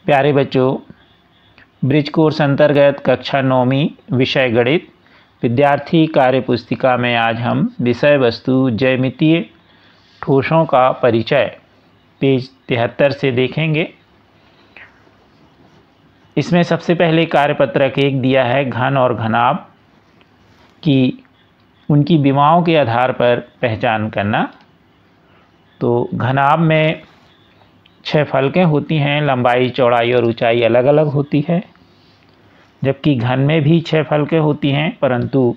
प्यारे बच्चों, bridge course अंतर्गत कक्षा 9वीं विषय गणित विद्यार्थी कार्य पुस्तिका में आज हम विषय वस्तु ज्यामितीय ठोसों का परिचय पेज 73 से देखेंगे। इसमें सबसे पहले कार्यपत्रक 1 दिया है घन और घनाभ की उनकी विमाओं के आधार पर पहचान करना। तो घनाभ में 6 फलकें होती हैं, लंबाई चौड़ाई और ऊंचाई अलग अलग होती है, जबकि घन में भी 6 फलकें होती हैं परंतु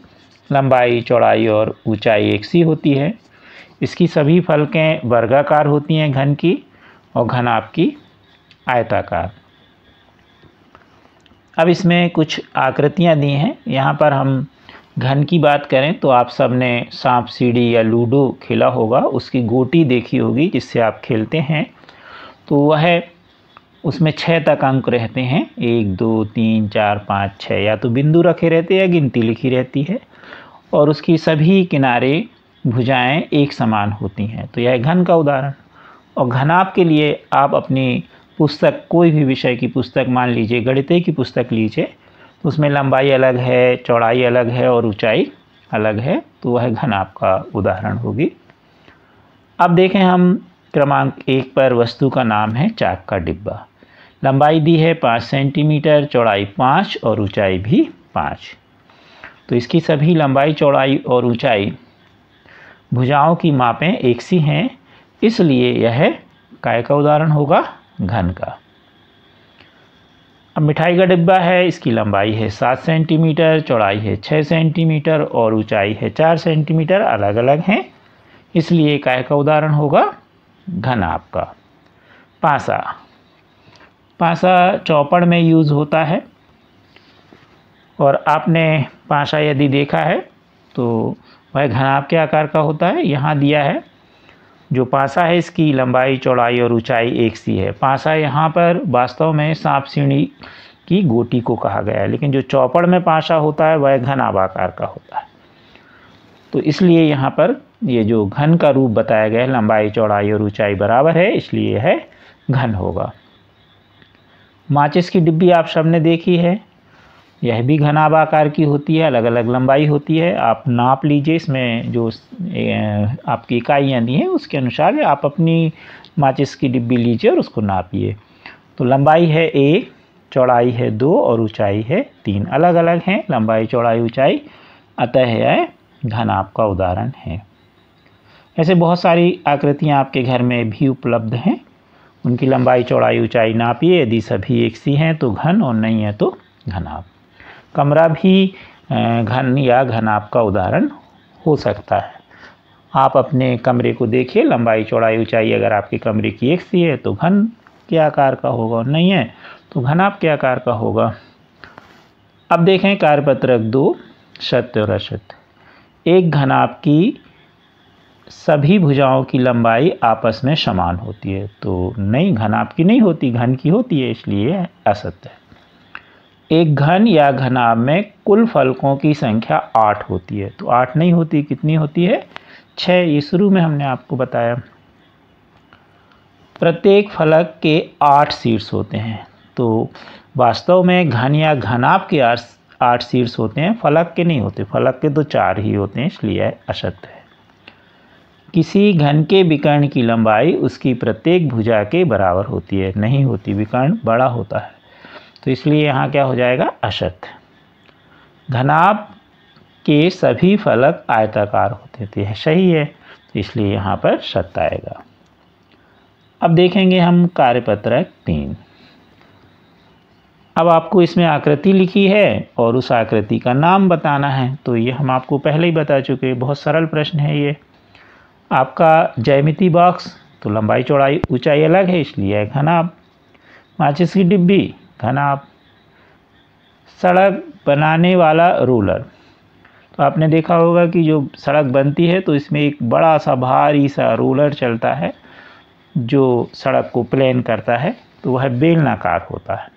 लंबाई चौड़ाई और ऊंचाई एक सी होती है। इसकी सभी फलकें वर्गाकार होती हैं घन की, और घनाभ की आयताकार। अब इसमें कुछ आकृतियां दी हैं। यहाँ पर हम घन की बात करें तो आप सब ने सांप सीढ़ी या लूडो खेला होगा, उसकी गोटी देखी होगी जिससे आप खेलते हैं। तो वह उसमें 6 तक अंक रहते हैं, 1 2 3 4 5 6, या तो बिंदु रखे रहते हैं या गिनती लिखी रहती है, और उसकी सभी किनारे भुजाएं एक समान होती हैं। तो यह घन का उदाहरण। और घनाभ के लिए आप अपनी पुस्तक, कोई भी विषय की पुस्तक, मान लीजिए गणित की पुस्तक लीजिए, तो उसमें लंबाई अलग है, चौड़ाई अलग है और ऊंचाई अलग है, तो वह घनाभ का उदाहरण होगी। अब देखें हम क्रमांक 1 पर वस्तु का नाम है चाक का डिब्बा। लंबाई दी है 5 सेंटीमीटर, चौड़ाई 5 और ऊंचाई भी 5। तो इसकी सभी लंबाई चौड़ाई और ऊंचाई भुजाओं की मापें एक सी हैं, इसलिए यह काय का उदाहरण होगा? घन का। अब मिठाई का डिब्बा है, इसकी लंबाई है 7 सेंटीमीटर, चौड़ाई है 6 सेंटीमीटर और ऊंचाई है 4 सेंटीमीटर, अलग अलग हैं, इसलिए काय का उदाहरण होगा? घनाभ का। पासा। पासा चौपड़ में यूज़ होता है, और आपने पासा यदि देखा है तो वह घनाभ के आकार का होता है। यहाँ दिया है जो पासा है, इसकी लंबाई चौड़ाई और ऊंचाई एक सी है। पासा यहाँ पर वास्तव में सांप सीढ़ी की गोटी को कहा गया है, लेकिन जो चौपड़ में पासा होता है वह घनाभ आकार का होता है। तो इसलिए यहाँ पर ये जो घन का रूप बताया गया है, लंबाई चौड़ाई और ऊंचाई बराबर है, इसलिए यह घन होगा। माचिस की डिब्बी आप सबने देखी है, यह भी घनाभ आकार की होती है, अलग अलग लंबाई होती है। आप नाप लीजिए, इसमें जो आपकी इकाइयाँ दी हैं उसके अनुसार आप अपनी माचिस की डिब्बी लीजिए और उसको नापिए। तो लंबाई है 1, चौड़ाई है 2 और ऊंचाई है 3, अलग अलग हैं लंबाई चौड़ाई ऊंचाई, अतः यह घनाभ का उदाहरण है। ऐसे बहुत सारी आकृतियाँ आपके घर में भी उपलब्ध हैं, उनकी लंबाई चौड़ाई ऊंचाई नापिए, यदि सभी एक सी हैं तो घन, और नहीं है तो घनाभ। कमरा भी घन या घनाभ का उदाहरण हो सकता है। आप अपने कमरे को देखिए, लंबाई चौड़ाई ऊंचाई अगर आपके कमरे की एक सी है तो घन के आकार का होगा, और नहीं है तो घनाभ के आकार का होगा। अब देखें कार्यपत्रक 2 सत्य और असत्य। एक घनाभ की सभी भुजाओं की लंबाई आपस में समान होती है, तो नहीं, घनाभ की नहीं होती, घन की होती है, इसलिए असत्य है। एक घन या घनाभ में कुल फलकों की संख्या 8 होती है, तो 8 नहीं होती, कितनी होती है? 6। ये शुरू में हमने आपको बताया। प्रत्येक फलक के 8 शीर्ष होते हैं, तो वास्तव में घन या घनाभ के 8 शीर्ष होते हैं, फलक के नहीं होते, फलक के तो 4 ही होते हैं, इसलिए असत्य है। किसी घन के विकर्ण की लंबाई उसकी प्रत्येक भुजा के बराबर होती है, नहीं होती, विकर्ण बड़ा होता है, तो इसलिए यहाँ क्या हो जाएगा? असत्य। घनाभ के सभी फलक आयताकार होते थे, सही है, तो इसलिए यहाँ पर सत्य आएगा। अब देखेंगे हम कार्यपत्रक 3। अब आपको इसमें आकृति लिखी है और उस आकृति का नाम बताना है, तो ये हम आपको पहले ही बता चुके, बहुत सरल प्रश्न है ये। आपका ज्यामिति बॉक्स, तो लंबाई चौड़ाई ऊंचाई अलग है, इसलिए घनाभ। माचिस की डिब्बी, घनाभ। सड़क बनाने वाला रोलर, तो आपने देखा होगा कि जो सड़क बनती है तो इसमें एक बड़ा सा भारी सा रोलर चलता है जो सड़क को प्लेन करता है, तो वह बेलनाकार होता है।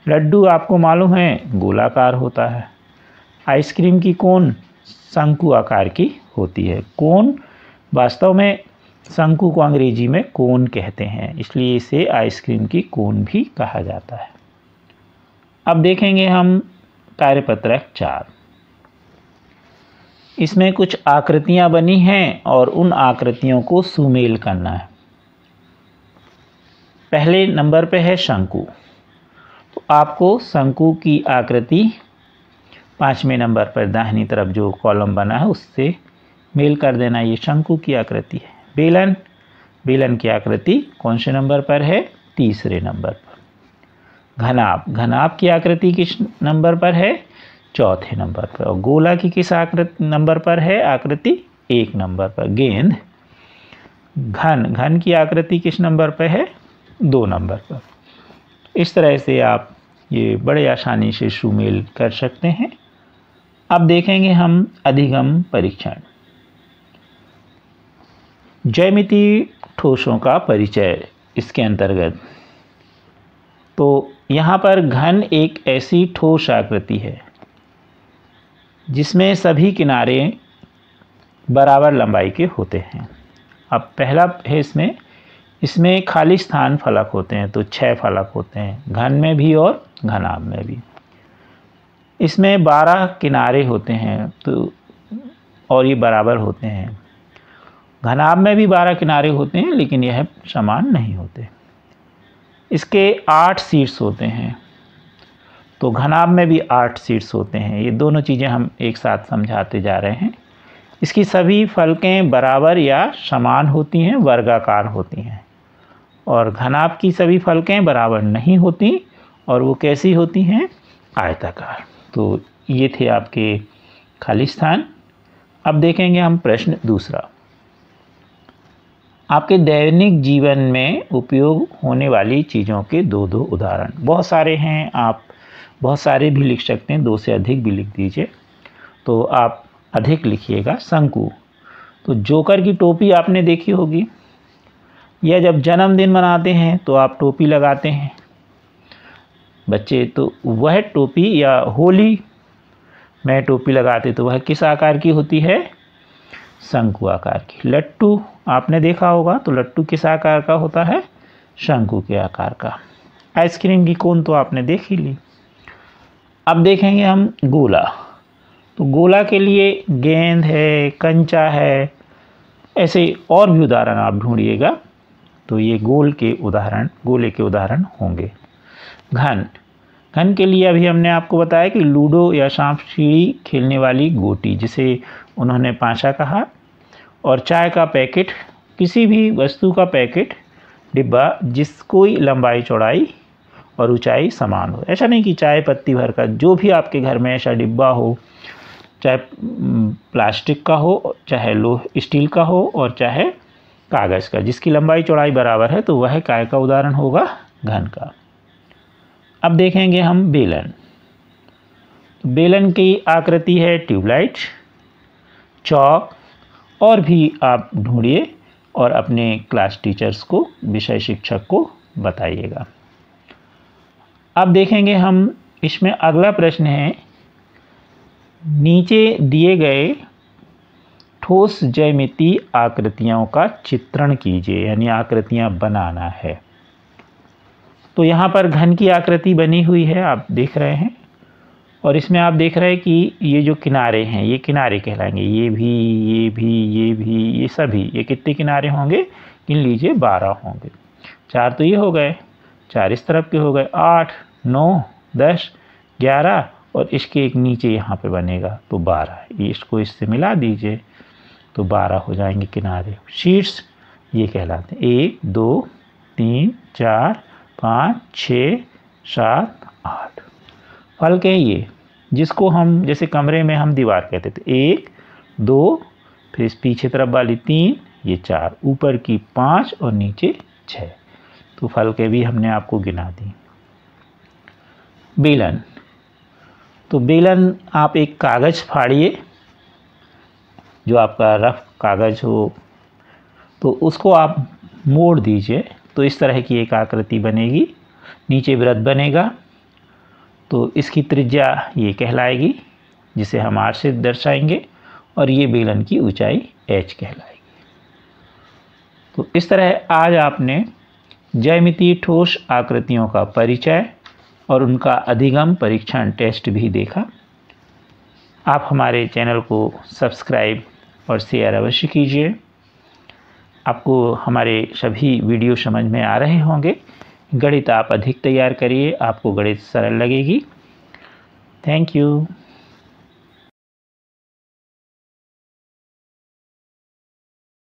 लड्डू आपको मालूम है गोलाकार होता है। आइसक्रीम की कोन शंकु आकार की होती है। कोन वास्तव में शंकु को अंग्रेजी में कोन कहते हैं, इसलिए इसे आइसक्रीम की कोन भी कहा जाता है। अब देखेंगे हम कार्यपत्रक 4। इसमें कुछ आकृतियां बनी हैं और उन आकृतियों को सुमेल करना है। पहले नंबर पे है शंकु, तो आपको शंकु की आकृति 5वें नंबर पर दाहिनी तरफ जो कॉलम बना है उससे मेल कर देना। ये शंकु की आकृति है। बेलन, बेलन की आकृति कौन से नंबर पर है? 3रे नंबर पर। घनाभ, घनाभ की आकृति किस नंबर पर है? 4थे नंबर पर। और गोला की किस आकृति नंबर पर है? आकृति 1 नंबर पर। गेंद, घन, घन की आकृति किस नंबर पर है? 2 नंबर पर। इस तरह से आप ये बड़े आसानी से सुमेल कर सकते हैं। अब देखेंगे हम अधिगम परीक्षण। ज्यामितीय ठोसों का परिचय इसके अंतर्गत। तो यहाँ पर घन एक ऐसी ठोस आकृति है जिसमें सभी किनारे बराबर लंबाई के होते हैं। अब पहला है इसमें खाली स्थान फलक होते हैं, तो 6 फलक होते हैं, घन में भी और घनाभ में भी। इसमें 12 किनारे होते हैं, तो और ये बराबर होते हैं। घनाभ में भी 12 किनारे होते हैं, लेकिन यह समान नहीं होते। इसके 8 शीर्ष होते हैं, तो घनाभ में भी 8 शीर्ष होते हैं। ये दोनों चीज़ें हम एक साथ समझाते जा रहे हैं। इसकी सभी फलकें बराबर या समान होती हैं, वर्गाकार होती हैं। और घनाभ की सभी फलकें बराबर नहीं होती, और वो कैसी होती हैं? आयताकार। तो ये थे आपके खाली स्थान। अब देखेंगे हम प्रश्न दूसरा। आपके दैनिक जीवन में उपयोग होने वाली चीज़ों के 2-2 उदाहरण। बहुत सारे हैं, आप बहुत सारे भी लिख सकते हैं, 2 से अधिक भी लिख दीजिए। तो आप अधिक लिखिएगा। शंकु, तो जोकर की टोपी आपने देखी होगी, या जब जन्मदिन मनाते हैं तो आप टोपी लगाते हैं बच्चे, तो वह टोपी, या होली में टोपी लगाते तो वह किस आकार की होती है? शंकु आकार की। लट्टू आपने देखा होगा, तो लट्टू किस आकार का होता है? शंकु के आकार का। आइसक्रीम की कोन तो आपने देख ही ली। अब देखेंगे हम गोला। तो गोला के लिए गेंद है, कंचा है, ऐसे और भी उदाहरण आप ढूंढिएगा, तो ये गोले के उदाहरण होंगे। घन, घन के लिए अभी हमने आपको बताया कि लूडो या सांप सीढ़ी खेलने वाली गोटी, जिसे उन्होंने पाशा कहा। और चाय का पैकेट, किसी भी वस्तु का पैकेट, डिब्बा जिसकी लंबाई चौड़ाई और ऊंचाई समान हो। ऐसा नहीं कि चाय पत्ती भर का, जो भी आपके घर में ऐसा डिब्बा हो, चाहे प्लास्टिक का हो, चाहे स्टील का हो, और चाहे कागज़ का, जिसकी लंबाई चौड़ाई बराबर है, तो वह काय का उदाहरण होगा? घन का। अब देखेंगे हम बेलन। बेलन की आकृति है ट्यूबलाइट, चौक, और भी आप ढूंढिए और अपने क्लास टीचर्स को, विषय शिक्षक को बताइएगा। अब देखेंगे हम, इसमें अगला प्रश्न है, नीचे दिए गए ठोस ज्यामितीय आकृतियों का चित्रण कीजिए, यानी आकृतियां बनाना है। तो यहाँ पर घन की आकृति बनी हुई है, आप देख रहे हैं, और इसमें आप देख रहे हैं कि ये जो किनारे हैं, ये किनारे कहलाएंगे। ये भी, ये भी, ये भी, ये सभी, ये कितने किनारे होंगे? गिन लीजिए, 12 होंगे। 4 तो ये हो गए, 4 इस तरफ के हो गए, 8, 9, 10, 11, और इसके एक नीचे यहाँ पे बनेगा, तो 12। ये इसको इससे मिला दीजिए, तो 12 हो जाएंगे किनारे। शीर्ष ये कहलाते हैं 1, 2, 3, 4, 5, 6, 7, 8। फलक है ये, जिसको हम जैसे कमरे में हम दीवार कहते थे। 1, 2, फिर इस पीछे तरफ वाली 3, ये 4, ऊपर की 5 और नीचे 6। तो फलकें भी हमने आपको गिना दी। बेलन, तो बेलन आप एक कागज़ फाड़िए, जो आपका रफ कागज़ हो, तो उसको आप मोड़ दीजिए, तो इस तरह की एक आकृति बनेगी। नीचे वृत्त बनेगा, तो इसकी त्रिज्या ये कहलाएगी, जिसे हम r से दर्शाएंगे, और ये बेलन की ऊंचाई h कहलाएगी। तो इस तरह आज आपने ज्यामितीय ठोस आकृतियों का परिचय और उनका अधिगम परीक्षण टेस्ट भी देखा। आप हमारे चैनल को सब्सक्राइब और शेयर अवश्य कीजिए। आपको हमारे सभी वीडियो समझ में आ रहे होंगे। गणित आप अधिक तैयार करिए, आपको गणित सरल लगेगी। Thank you.